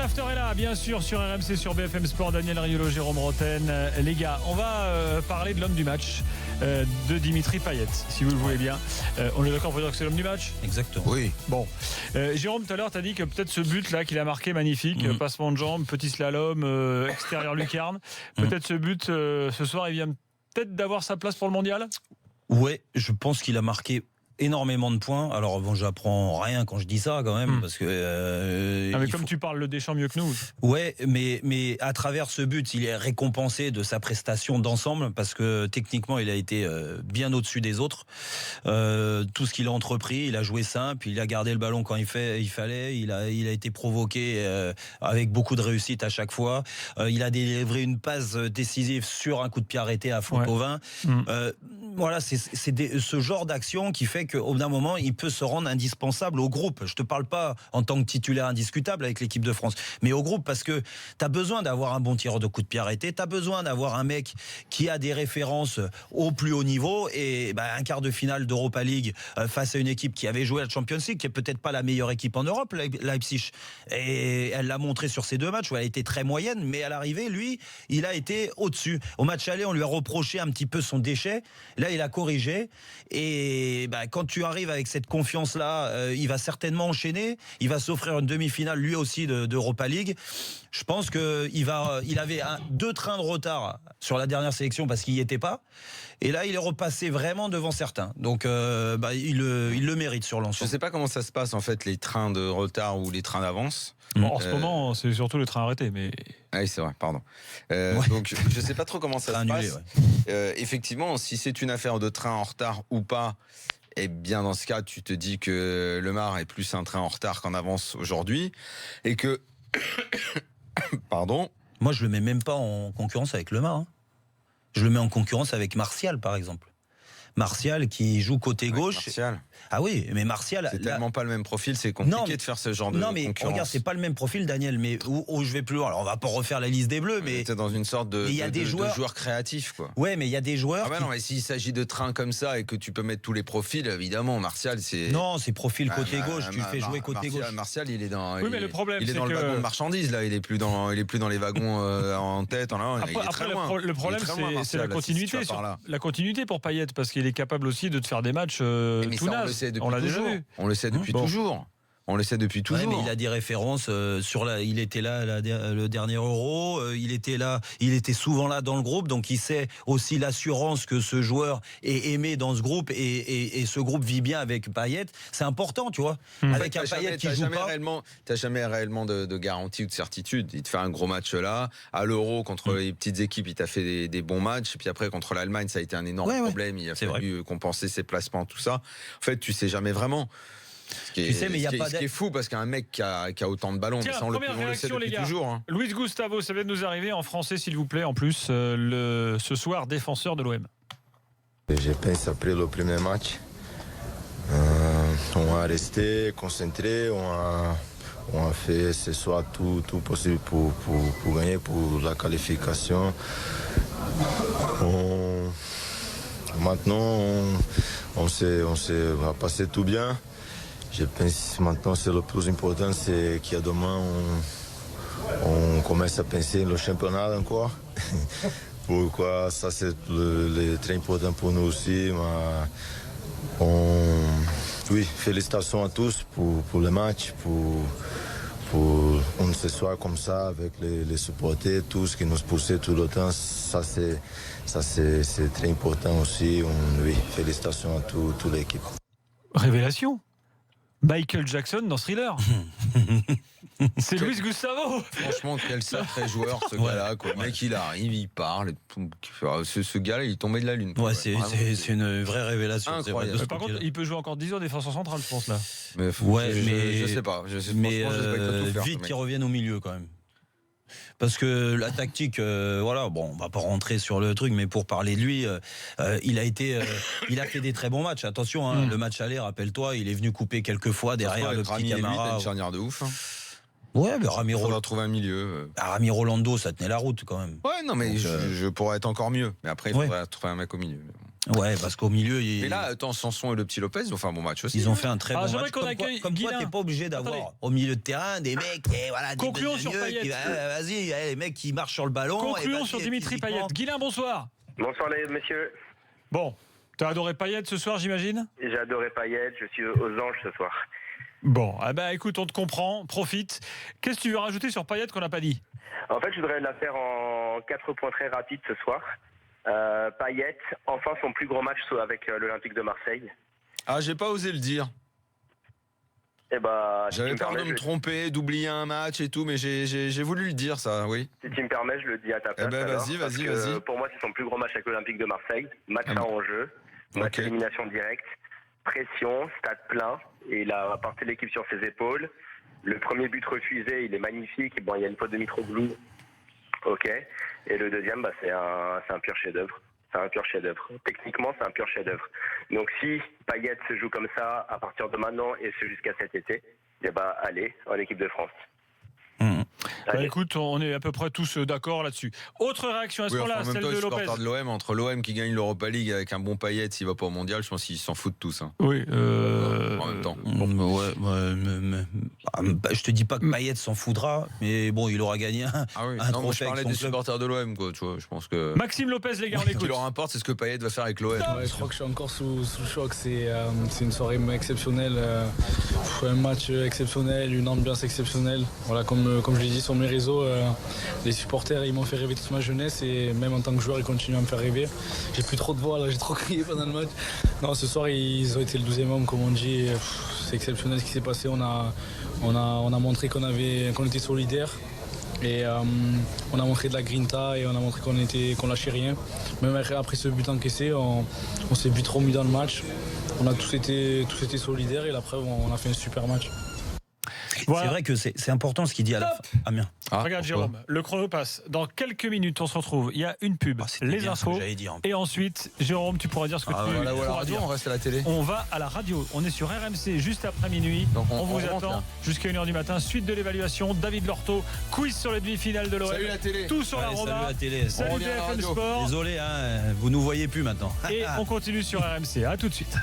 l'after est là, bien sûr, sur RMC, sur BFM Sport. Daniel Riolo, Jérôme Roten. Les gars, on va parler de l'homme du match, de Dimitri Payet, si vous le voulez bien. On est d'accord pour dire que c'est l'homme du match ? Exactement. Oui. Bon. Jérôme, tout à l'heure, tu as dit que peut-être ce but-là qu'il a marqué, magnifique, passement de jambes, petit slalom, extérieur lucarne. Peut-être ce but, ce soir, il vient peut-être d'avoir sa place pour le mondial ? Ouais, je pense qu'il a marqué énormément de points. Alors bon, j'apprends rien quand je dis ça quand même, parce que mais comme tu parles le Deschamps mieux que nous. Ouais, mais à travers ce but, il est récompensé de sa prestation d'ensemble, parce que techniquement, il a été bien au-dessus des autres. Tout ce qu'il a entrepris, il a joué simple, il a gardé le ballon quand il fallait, il a été provoqué avec beaucoup de réussite à chaque fois. Il a délivré une passe décisive sur un coup de pied arrêté à Fontauvin. Voilà, c'est ce genre d'action qui fait qu'au bout d'un moment, il peut se rendre indispensable au groupe. Je te parle pas en tant que titulaire indiscutable avec l'équipe de France, mais au groupe, parce que tu as besoin d'avoir un bon tireur de coup de pied arrêté, tu as besoin d'avoir un mec qui a des références au plus haut niveau, et un quart de finale d'Europa League face à une équipe qui avait joué à la Champions League, qui est peut-être pas la meilleure équipe en Europe, Leipzig, et elle l'a montré sur ces deux matchs où elle a été très moyenne, mais à l'arrivée, lui, il a été au-dessus. Au match aller, on lui a reproché un petit peu son déchet. Là, il a corrigé, et quand tu arrives avec cette confiance-là, il va certainement enchaîner. Il va s'offrir une demi-finale lui aussi d'Europa League. Je pense qu'il avait 2 trains de retard sur la dernière sélection parce qu'il n'y était pas. Et là, il est repassé vraiment devant certains. Donc, il le mérite sur l'ensemble. Je ne sais pas comment ça se passe en fait, les trains de retard ou les trains d'avance. Bon, en ce moment, c'est surtout le train arrêté, mais... Ah oui, c'est vrai, pardon. Donc, je ne sais pas trop comment ça se passe. Effectivement, si c'est une affaire de train en retard ou pas, eh bien, dans ce cas, tu te dis que Le Mar est plus un train en retard qu'en avance aujourd'hui. Et que... Pardon. Moi, je le mets même pas en concurrence avec Le Mar. Hein. Je le mets en concurrence avec Martial, par exemple. Martial qui joue côté gauche. Martial. Ah oui, mais Martial... C'est tellement pas le même profil, c'est compliqué de faire ce genre de concurrence. Non, mais regarde, c'est pas le même profil, Daniel, mais où je vais plus loin. Alors, on va pas refaire la liste des Bleus, mais... C'est dans une sorte de joueurs créatifs, quoi. Ouais, mais il y a des joueurs... Ah bah non, mais s'il s'agit de trains comme ça et que tu peux mettre tous les profils, évidemment, Martial, c'est... Non, c'est profil côté gauche, tu le fais jouer côté gauche. Martial, il est dans... Oui, mais le problème, il est dans le wagon de marchandises, là. Il est plus dans les wagons en tête, en avant. Après, le problème, c'est la continuité. La continuité pour Payet, parce qu'il est capable aussi de te faire des matchs tout nazes. On l'a déjà vu. On le sait depuis toujours. On le sait depuis toujours. Ouais, mais il a des références il était là le dernier Euro, il était souvent là dans le groupe, donc il sait aussi l'assurance que ce joueur est aimé dans ce groupe, et ce groupe vit bien avec Payet. C'est important, tu vois. Avec un Payet qui joue pas. T'as jamais réellement de garantie ou de certitude. Il te fait un gros match là, à l'Euro contre les petites équipes, il t'a fait des bons matchs, et puis après contre l'Allemagne, ça a été un énorme problème. Il a fallu compenser ses placements, tout ça. En fait, tu sais jamais vraiment. Ce qui est fou, parce qu'un mec qui a autant de ballons, tiens, ça, on le sait depuis toujours. Hein. Luis Gustavo, ça vient de nous arriver en français, s'il vous plaît, en plus, ce soir, défenseur de l'OM. Je pense après le premier match, on va rester concentré, on a fait ce soir tout possible pour gagner, pour la qualification. Maintenant, on va passer tout bien. Je pense maintenant c'est le plus important, c'est qu'à demain on commence à penser le championnat encore. Pourquoi ça c'est très important pour nous aussi. Oui, félicitations à tous pour le match, pour ce soir comme ça avec les supporters, tous qui nous poussaient tout le temps. Ça c'est très important aussi. Oui, félicitations à toute l'équipe. Révélation. Michael Jackson dans Thriller. C'est Luis Gustavo. Franchement, quel sacré joueur, ce gars-là. Le mec, il arrive, il parle. Ce gars-là, il est tombé de la lune. Ouais, c'est une vraie révélation. Incroyable. Par contre, il peut jouer encore 10 ans défenseur central, je pense, là. Mais je sais pas. Mais vite qu'il revienne au milieu, quand même. Parce que la tactique, on va pas rentrer sur le truc, mais pour parler de lui, il a fait des très bons matchs. Attention, le match aller, rappelle-toi, il est venu couper quelques fois derrière le petit Camara. Il a une charnière de ouf. Ouais, mais Ramiro. On va trouver un milieu. Ramiro Rolando, ça tenait la route quand même. Ouais, non, mais je pourrais être encore mieux. Mais après, il faudrait trouver un mec au milieu. Ouais, parce qu'au milieu. Mais là, attends, Sanson et le petit Lopez ont fait un bon match aussi. Ils ont fait un très bon j'aimerais match. qu'on accueille Comme toi, Guilain. t'es pas obligé d'avoir au milieu de terrain des mecs. Voilà, Concluons sur Payet. Vas-y, les mecs qui marchent sur le ballon. Concluons sur Dimitri Payet. Guilain, bonsoir. Bonsoir les messieurs. Bon, t'as adoré Payet ce soir, j'imagine ? J'ai adoré Payet, je suis aux anges ce soir. Bon, écoute, on te comprend, profite. Qu'est-ce que tu veux rajouter sur Payet qu'on n'a pas dit ? En fait, je voudrais la faire en 4 points très rapides ce soir. Payet, enfin son plus gros match avec l'Olympique de Marseille. Ah, j'ai pas osé le dire. J'avais peur de me tromper, d'oublier un match et tout, mais j'ai voulu le dire, ça, oui. Si tu me permets, je le dis à ta place. Vas-y. Pour moi, c'est son plus gros match avec l'Olympique de Marseille. Match à enjeu, match élimination directe, pression, stade plein, et il a apporté l'équipe sur ses épaules. Le premier but refusé, il est magnifique. Bon, il y a une faute de Mitroglou. Ok. Et le deuxième, c'est un pur chef-d'œuvre. C'est un pur chef-d'œuvre. Techniquement, c'est un pur chef-d'œuvre. Donc, si Payet se joue comme ça à partir de maintenant et jusqu'à cet été, allez, en équipe de France. Écoute, on est à peu près tous d'accord là-dessus. Autre réaction, est-ce qu'on l'a, celle de Lopez ? De l'OM, entre l'OM qui gagne l'Europa League avec un bon Payet, s'il va pas au mondial, je pense qu'ils s'en foutent tous. Hein. Oui. En même temps. Je te dis pas que Payet s'en foudra, mais bon, il aura gagné un trophée. Je parlais des supporters de l'OM, quoi. Tu vois, je pense que. Maxime Lopez, les gars, on l'écoute. Ce qui leur importe, c'est ce que Payet va faire avec l'OM. Je crois que je suis encore sous le choc. C'est une soirée exceptionnelle, un match exceptionnel, une ambiance exceptionnelle. Voilà, comme je l'ai dit sur mes réseaux, les supporters ils m'ont fait rêver toute ma jeunesse et même en tant que joueur ils continuent à me faire rêver. J'ai plus trop de voix là, j'ai trop crié pendant le match. Non, ce soir ils ont été le 12e homme comme on dit. C'est exceptionnel ce qui s'est passé. On a montré qu'on était solidaires. Et on a montré de la grinta et on a montré qu'on lâchait rien. Même après ce but encaissé, on s'est vite remis dans le match. On a tous été solidaires et la preuve, on a fait un super match. Voilà. C'est vrai que c'est important ce qu'il dit à la fin. Amiens. Regarde Jérôme, le chrono passe. Dans quelques minutes, on se retrouve. Il y a une pub, les infos. Et ensuite, Jérôme, tu pourras dire ce que tu pourras dire. On reste à la télé. On va à la radio. On est sur RMC juste après minuit. Donc on vous attend jusqu'à 1h du matin. Suite de l'évaluation. David Lorto, quiz sur les demi-finales de l'OM. Salut la télé. Tout sur la Roma. Salut la télé. Salut BFM Sport. Désolé, vous nous voyez plus maintenant. Et on continue sur RMC. À tout de suite.